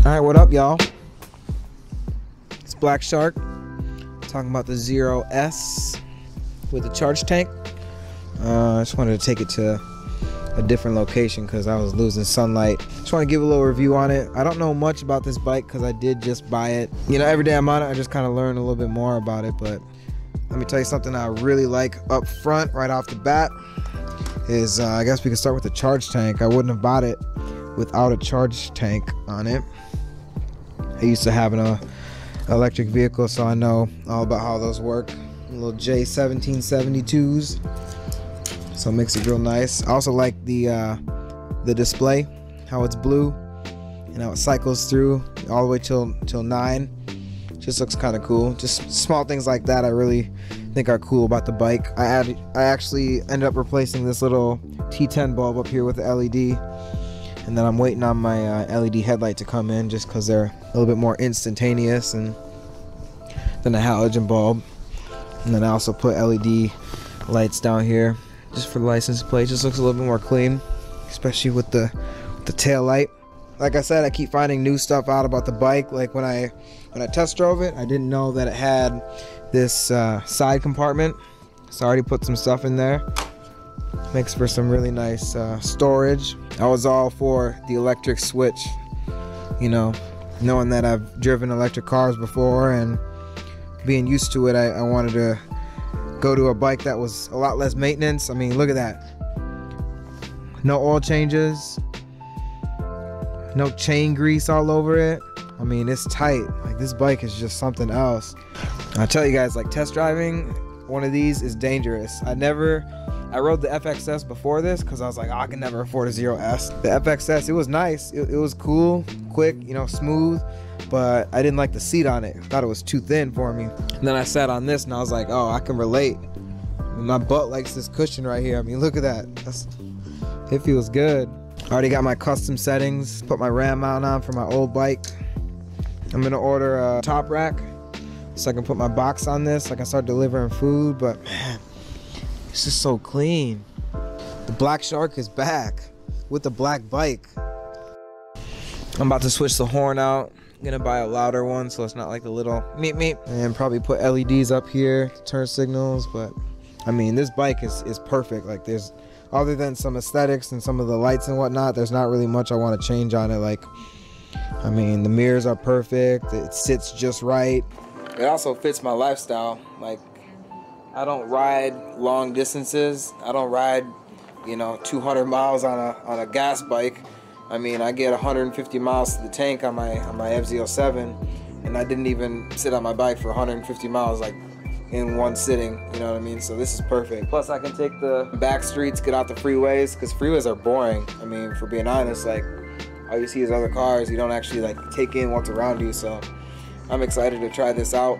Alright, what up, y'all? It's BlackShark talking about the 0S with the charge tank. I just wanted to take it to a different location because I was losing sunlight. Just want to give a little review on it. I don't know much about this bike because I did just buy it. You know, every day I'm on it, I just kind of learn a little bit more about it. But let me tell you something I really like up front right off the bat is I guess we can start with the charge tank. I wouldn't have bought it without a charge tank on it. I used to have an electric vehicle, so I know all about how those work. Little J1772s, so it makes it real nice. I also like the display, how it's blue and how it cycles through all the way till 9. Just looks kind of cool. Just small things like that I really think are cool about the bike. I actually ended up replacing this little T10 bulb up here with the LED. And then I'm waiting on my LED headlight to come in just because they're a little bit more instantaneous than the halogen bulb. And then I also put LED lights down here just for the license plate. Just looks a little bit more clean, especially with the tail light. Like I said, I keep finding new stuff out about the bike. Like when I test drove it, I didn't know that it had this side compartment. So I already put some stuff in there. Makes for some really nice storage. I was all for the electric switch, you know, knowing that I've driven electric cars before and being used to it, I wanted to go to a bike that was a lot less maintenance. I mean, look at that. No oil changes, no chain grease all over it. I mean, it's tight. Like, this bike is just something else. I'll tell you guys, like, test driving one of these is dangerous. I rode the FXS before this because I was like, oh, I can never afford a 0S. The FXS, it was nice. It was cool, quick, you know, smooth, but I didn't like the seat on it. I thought it was too thin for me. And then I sat on this and I was like, oh, I can relate. My butt likes this cushion right here. I mean, look at that. It feels good. I already got my custom settings. Put my RAM mount on for my old bike. I'm gonna order a top rack so I can put my box on this so I can start delivering food, but man, it's just so clean. The BlackShark is back with the black bike. I'm about to switch the horn out I'm gonna buy a louder one so it's not like the little meep meep. And probably put LEDs up here to turn signals. But I mean, this bike is perfect. Like, there's, other than some aesthetics and some of the lights and whatnot, there's not really much I want to change on it. Like, I mean, the mirrors are perfect. It sits just right. It also fits my lifestyle. Like, I don't ride long distances. I don't ride, you know, 200 miles on a gas bike. I mean, I get 150 miles to the tank on my FZ-07, and I didn't even sit on my bike for 150 miles like in one sitting. You know what I mean? So this is perfect. Plus, I can take the back streets, get out the freeways, because freeways are boring. I mean, for being honest, like, all you see is other cars. You don't actually like take in what's around you. So I'm excited to try this out.